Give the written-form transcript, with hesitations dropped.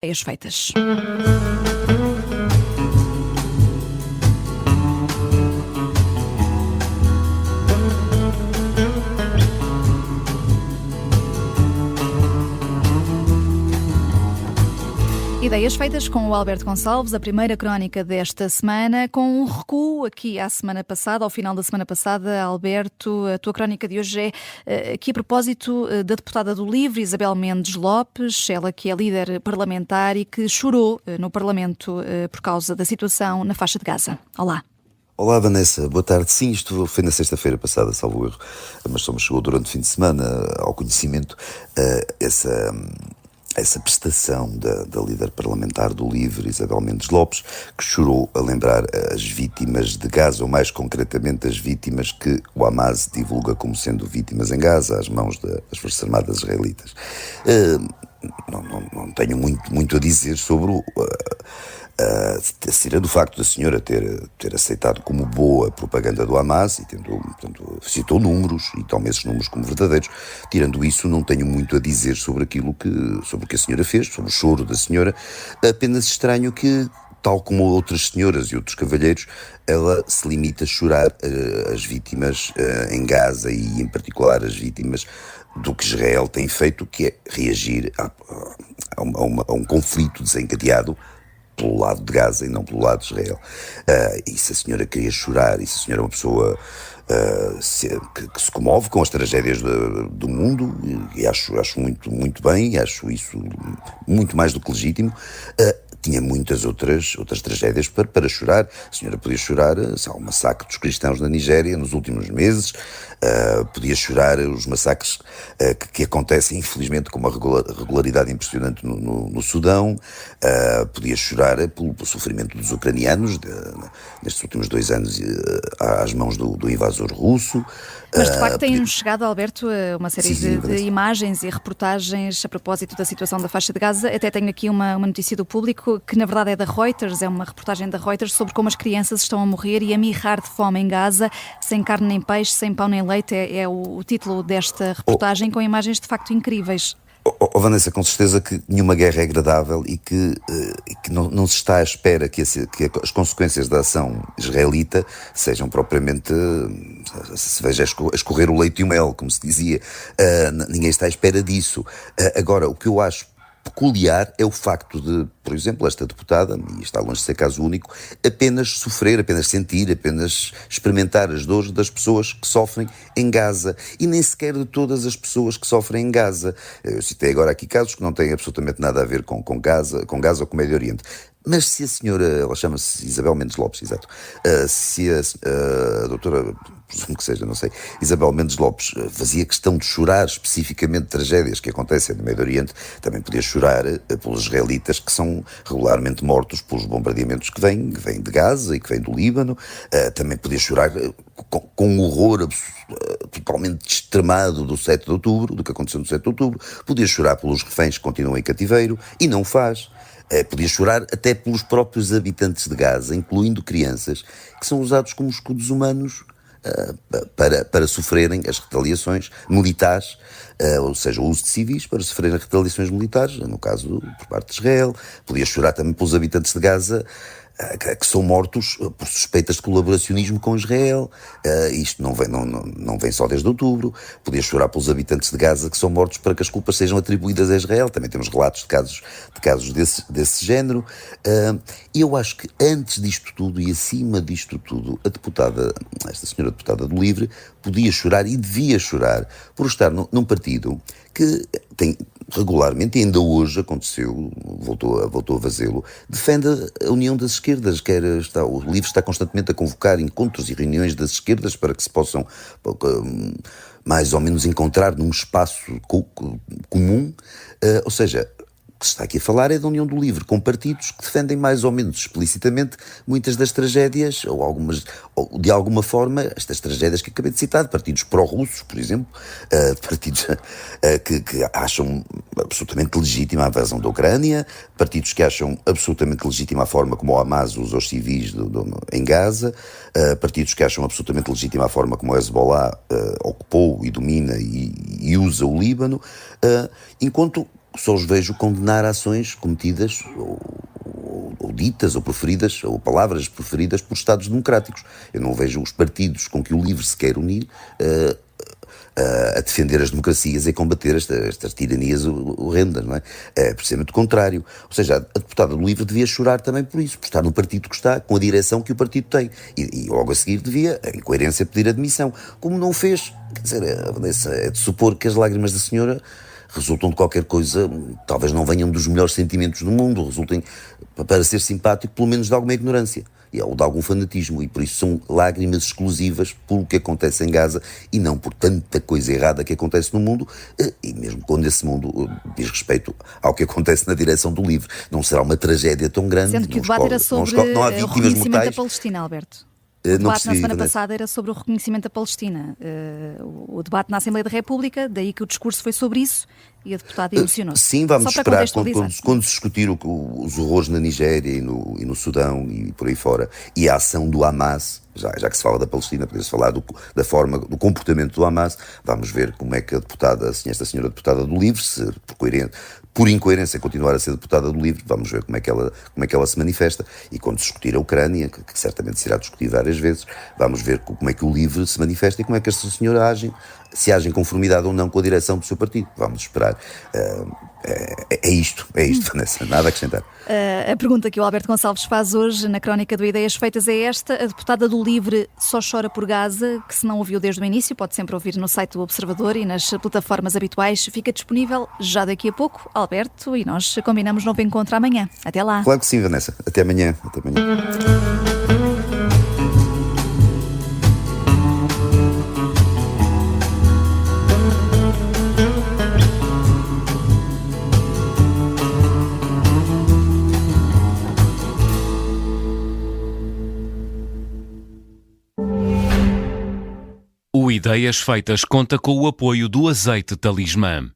Ideias feitas. Ideias feitas com o Alberto Gonçalves, a primeira crónica desta semana, com um recuo aqui à semana passada, ao final da semana passada. Alberto, a tua crónica de hoje é aqui a propósito da deputada do LIVRE, Isabel Mendes Lopes, ela que é líder parlamentar e que chorou no Parlamento por causa da situação na faixa de Gaza. Olá. Olá Vanessa, boa tarde. Sim, isto foi na sexta-feira passada, salvo erro, mas só me chegou durante o fim de semana ao conhecimento essa prestação da líder parlamentar do LIVRE, Isabel Mendes Lopes, que chorou a lembrar as vítimas de Gaza, ou mais concretamente as vítimas que o Hamas divulga como sendo vítimas em Gaza, às mãos das Forças Armadas israelitas. Não tenho muito a dizer sobre tirando o facto da senhora ter aceitado como boa a propaganda do Hamas e portanto, citou números e toma esses números como verdadeiros. Tirando isso, não tenho muito a dizer sobre sobre o que a senhora fez, sobre o choro da senhora. Apenas estranho que, tal como outras senhoras e outros cavalheiros, ela se limita a chorar as vítimas em Gaza e, em particular, as vítimas do que Israel tem feito, que é reagir a um conflito desencadeado pelo lado de Gaza e não pelo lado de Israel. E se a senhora queria chorar, e se a senhora é uma pessoa que se comove com as tragédias do mundo, e acho muito bem, acho isso muito mais do que legítimo, tinha muitas outras tragédias para chorar. A senhora podia chorar o massacre dos cristãos na Nigéria nos últimos meses, podia chorar os massacres que acontecem, infelizmente, com uma regularidade impressionante no Sudão, podia chorar pelo sofrimento dos ucranianos nestes últimos 2 anos às mãos do invasor russo. Mas de facto tem-nos chegado, Alberto, uma série de imagens e reportagens a propósito da situação da faixa de Gaza. Até tenho aqui uma notícia do Público, que na verdade é da Reuters, é uma reportagem da Reuters sobre como as crianças estão a morrer e a mirrar de fome em Gaza, sem carne nem peixe, sem pão nem leite, é o título desta reportagem, com imagens de facto incríveis. Vanessa, com certeza que nenhuma guerra é agradável e que não se está à espera que as consequências da ação israelita sejam propriamente, se veja a escorrer o leite e o mel, como se dizia. Ninguém está à espera disso. Agora, o que eu acho peculiar é o facto de, por exemplo, esta deputada, e está longe de ser caso único, apenas sofrer, apenas sentir, apenas experimentar as dores das pessoas que sofrem em Gaza, e nem sequer de todas as pessoas que sofrem em Gaza. Eu citei agora aqui casos que não têm absolutamente nada a ver com Gaza ou com o Médio Oriente. Mas se a senhora, ela chama-se Isabel Mendes Lopes, exato, se a doutora, presumo que seja, não sei, Isabel Mendes Lopes fazia questão de chorar especificamente tragédias que acontecem no Médio Oriente, também podia chorar pelos israelitas que são regularmente mortos pelos bombardeamentos que vêm de Gaza e que vêm do Líbano, também podia chorar com um horror totalmente extremado do 7 de outubro, do que aconteceu no 7 de outubro, podia chorar pelos reféns que continuam em cativeiro, e não faz. Podia chorar até pelos próprios habitantes de Gaza, incluindo crianças, que são usados como escudos humanos para sofrerem as retaliações militares, ou seja, o uso de civis para sofrerem retaliações militares, no caso por parte de Israel. Podia chorar também pelos habitantes de Gaza, que são mortos por suspeitas de colaboracionismo com Israel. Isto não vem só desde outubro. Podia chorar pelos habitantes de Gaza que são mortos para que as culpas sejam atribuídas a Israel. Também temos relatos de casos desse género. E eu acho que antes disto tudo e acima disto tudo, esta senhora deputada do LIVRE, podia chorar e devia chorar por estar num partido que tem regularmente, e ainda hoje aconteceu, voltou a fazê-lo, defende a união das esquerdas, o LIVRE está constantemente a convocar encontros e reuniões das esquerdas para que se possam mais ou menos encontrar num espaço comum, ou seja, o que se está aqui a falar é da união do LIVRE com partidos que defendem mais ou menos explicitamente muitas das tragédias, ou de alguma forma, estas tragédias que acabei de citar, de partidos pró-russos, por exemplo, partidos que acham absolutamente legítima a invasão da Ucrânia, partidos que acham absolutamente legítima a forma como o Hamas usa os civis em Gaza, partidos que acham absolutamente legítima a forma como o Hezbollah ocupou e domina e usa o Líbano, enquanto só os vejo condenar ações cometidas ou ditas ou preferidas, ou palavras preferidas por Estados democráticos. Eu não vejo os partidos com que o LIVRE se quer unir a defender as democracias e a combater estas tiranias horrendas, não é? É precisamente o contrário. Ou seja, a deputada do LIVRE devia chorar também por isso, por estar no partido que está, com a direção que o partido tem. E logo a seguir devia, em coerência, pedir admissão. Como não fez, quer dizer, é de supor que as lágrimas da senhora resultam de qualquer coisa, talvez não venham dos melhores sentimentos do mundo, resultem, para ser simpático, pelo menos de alguma ignorância ou de algum fanatismo, e por isso são lágrimas exclusivas pelo que acontece em Gaza e não por tanta coisa errada que acontece no mundo, e mesmo quando esse mundo diz respeito ao que acontece na direção do LIVRE. Não será uma tragédia tão grande. Sendo que o debate era sobre não há o vítimas reconhecimento mortais. da Palestina, Alberto. O Não debate na percebi, semana Vanessa. passada era sobre o reconhecimento da Palestina. O debate na Assembleia da República, daí que o discurso foi sobre isso e a deputada emocionou-se. Sim, vamos Só para esperar contextualizar. quando se discutir os horrores na Nigéria e no Sudão e por aí fora, e a ação do Hamas, já que se fala da Palestina, poder-se falar da forma, do comportamento do Hamas. Vamos ver como é que a deputada, assim, esta senhora deputada do LIVRE, se por incoerência continuar a ser deputada do LIVRE, vamos ver como é que ela se manifesta. E quando se discutir a Ucrânia, que certamente se irá discutir várias vezes, vamos ver como é que o LIVRE se manifesta e como é que esta senhora age, se age em conformidade ou não com a direção do seu partido. Vamos esperar. É isto, Vanessa, nada a acrescentar. A pergunta que o Alberto Gonçalves faz hoje na crónica do Ideias Feitas é esta: a deputada do LIVRE só chora por Gaza, que se não ouviu desde o início, pode sempre ouvir no site do Observador e nas plataformas habituais. Fica disponível já daqui a pouco, Alberto, e nós combinamos novo encontro amanhã. Até lá. Claro que sim, Vanessa. Até amanhã. O Ideias Feitas conta com o apoio do Azeite Talismã.